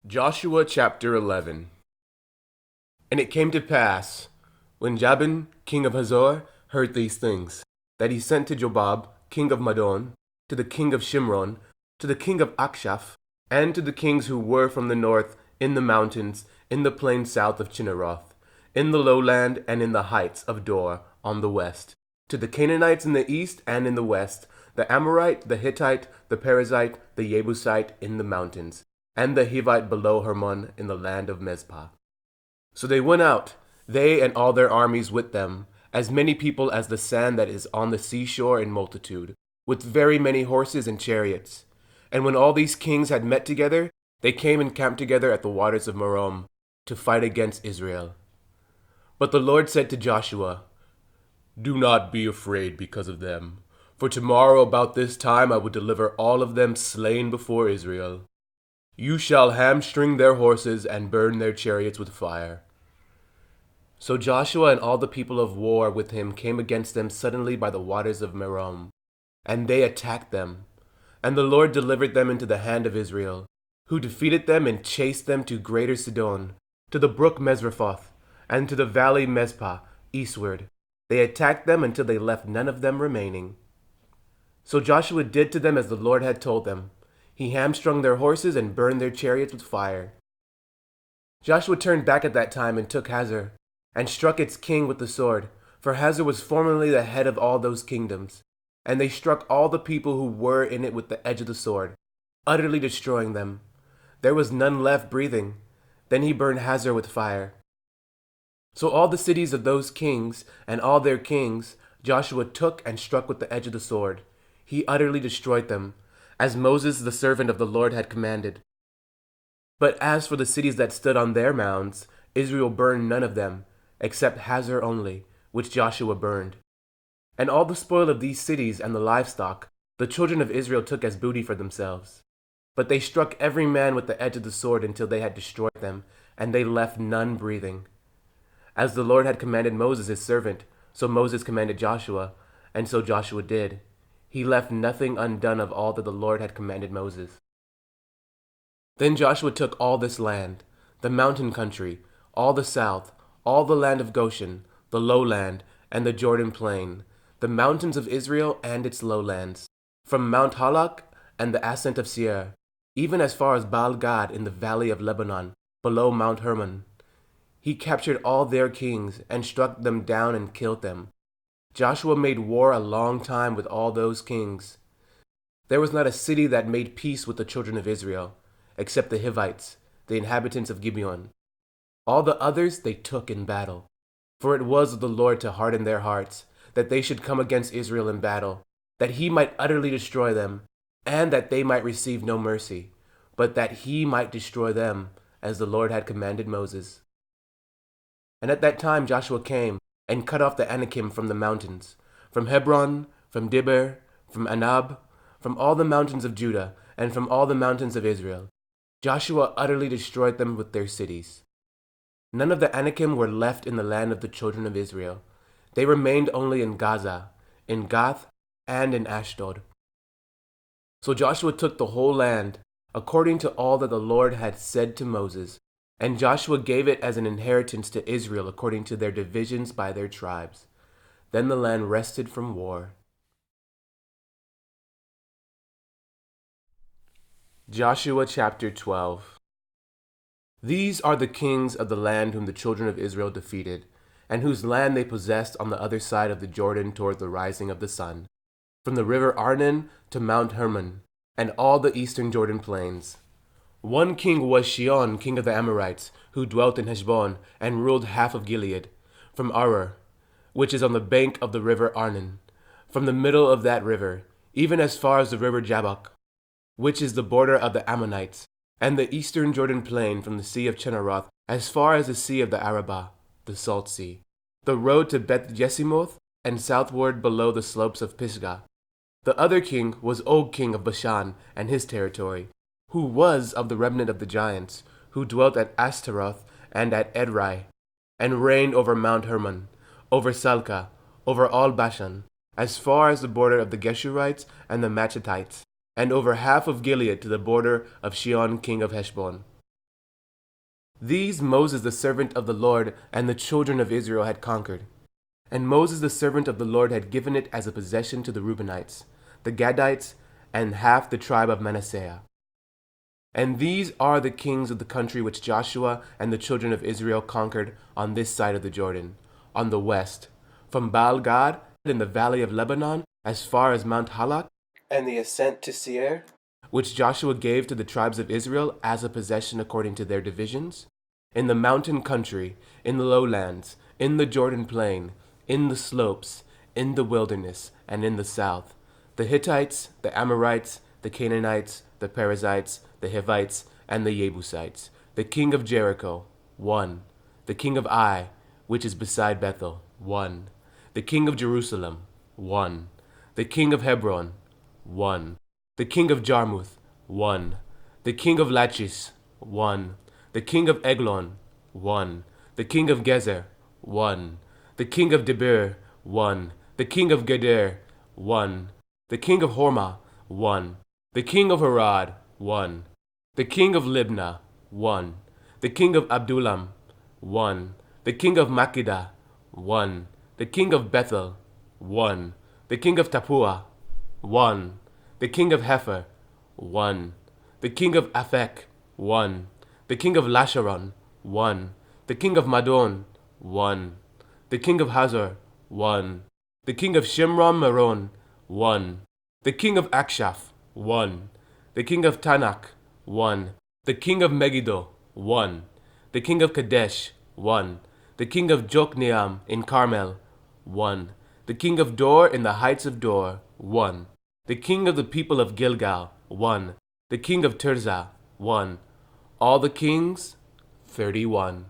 Joshua chapter 11. And it came to pass, when Jabin king of Hazor heard these things, that he sent to Jobab king of Madon, to the king of Shimron, to the king of Akshaph, and to the kings who were from the north, in the mountains, in the plain south of Chinneroth, in the lowland, and in the heights of Dor on the west, to the Canaanites in the east and in the west, the Amorite, the Hittite, the Perizzite, the Jebusite in the mountains, and the Hivite below Hermon in the land of Mizpah. So they went out, they and all their armies with them, as many people as the sand that is on the seashore in multitude, with very many horses and chariots. And when all these kings had met together, they came and camped together at the waters of Merom, to fight against Israel. But the Lord said to Joshua, "Do not be afraid because of them, for tomorrow about this time I will deliver all of them slain before Israel. You shall hamstring their horses and burn their chariots with fire." So Joshua and all the people of war with him came against them suddenly by the waters of Merom, and they attacked them. And the Lord delivered them into the hand of Israel, who defeated them and chased them to greater Sidon, to the brook Mesrephoth, and to the valley Mizpah, eastward. They attacked them until they left none of them remaining. So Joshua did to them as the Lord had told them. He hamstrung their horses and burned their chariots with fire. Joshua turned back at that time and took Hazor, and struck its king with the sword, for Hazor was formerly the head of all those kingdoms. And they struck all the people who were in it with the edge of the sword, utterly destroying them. There was none left breathing. Then he burned Hazor with fire. So all the cities of those kings and all their kings Joshua took and struck with the edge of the sword. He utterly destroyed them, as Moses the servant of the Lord had commanded. But as for the cities that stood on their mounds, Israel burned none of them, except Hazor only, which Joshua burned. And all the spoil of these cities and the livestock, the children of Israel took as booty for themselves. But they struck every man with the edge of the sword until they had destroyed them, and they left none breathing. As the Lord had commanded Moses his servant, so Moses commanded Joshua, and so Joshua did. He left nothing undone of all that the Lord had commanded Moses. Then Joshua took all this land, the mountain country, all the south, all the land of Goshen, the lowland, and the Jordan plain, the mountains of Israel and its lowlands, from Mount Halak and the ascent of Seir, even as far as Baal-Gad in the valley of Lebanon, below Mount Hermon. He captured all their kings and struck them down and killed them. Joshua made war a long time with all those kings. There was not a city that made peace with the children of Israel, except the Hivites, the inhabitants of Gibeon. All the others they took in battle. For it was of the Lord to harden their hearts, that they should come against Israel in battle, that he might utterly destroy them, and that they might receive no mercy, but that he might destroy them, as the Lord had commanded Moses. And at that time Joshua came, and cut off the Anakim from the mountains, from Hebron, from Dibber, from Anab, from all the mountains of Judah, and from all the mountains of Israel. Joshua utterly destroyed them with their cities. None of the Anakim were left in the land of the children of Israel. They remained only in Gaza, in Gath, and in Ashdod. So Joshua took the whole land, according to all that the Lord had said to Moses, and Joshua gave it as an inheritance to Israel according to their divisions by their tribes. Then the land rested from war. Joshua chapter 12. These are the kings of the land whom the children of Israel defeated, and whose land they possessed on the other side of the Jordan toward the rising of the sun, from the river Arnon to Mount Hermon, and all the eastern Jordan plains. One king was Sihon, king of the Amorites, who dwelt in Heshbon, and ruled half of Gilead, from Aroer, which is on the bank of the river Arnon, from the middle of that river, even as far as the river Jabbok, which is the border of the Ammonites, and the eastern Jordan plain from the sea of Chinneroth, as far as the sea of the Arabah, the salt sea, the road to Beth Jesimoth, and southward below the slopes of Pisgah. The other king was Og king of Bashan, and his territory, who was of the remnant of the giants, who dwelt at Ashtaroth and at Edrei, and reigned over Mount Hermon, over Salcah, over all Bashan, as far as the border of the Geshurites and the Maachatites, and over half of Gilead to the border of Sihon king of Heshbon. These Moses the servant of the Lord and the children of Israel had conquered. And Moses the servant of the Lord had given it as a possession to the Reubenites, the Gadites, and half the tribe of Manasseh. And these are the kings of the country which Joshua and the children of Israel conquered on this side of the Jordan, on the west, from Baal-Gad in the valley of Lebanon as far as Mount Halak, and the ascent to Seir, which Joshua gave to the tribes of Israel as a possession according to their divisions, in the mountain country, in the lowlands, in the Jordan plain, in the slopes, in the wilderness, and in the south, the Hittites, the Amorites, the Canaanites, the Perizzites, the Hivites, and the Jebusites, the king of Jericho, 1, the king of Ai, which is beside Bethel, 1, the king of Jerusalem, 1, the king of Hebron, 1, the king of Jarmuth, 1, the king of Lachish, 1, the king of Eglon, 1, the king of Gezer, 1, the king of Debir, 1, the king of Geder, 1, the king of Hormah, 1, the king of Harad, 1, the king of Libnah, 1, the king of Abdullam, 1, the king of Makkedah, 1, the king of Bethel, 1, the king of Tappuah, 1, the king of Hepher, 1, the king of Aphek, 1, the king of Lasharon, 1, the king of Madon, 1, the king of Hazor, 1, the king of Shimron Meron, 1, the king of Akshaph, 1, the king of Tanakh, 1, the king of Megiddo, 1, the king of Kadesh, 1, the king of Jokneam in Carmel, 1, the king of Dor in the heights of Dor, 1, the king of the people of Gilgal, 1, the king of Tirzah, 1, all the kings, 31.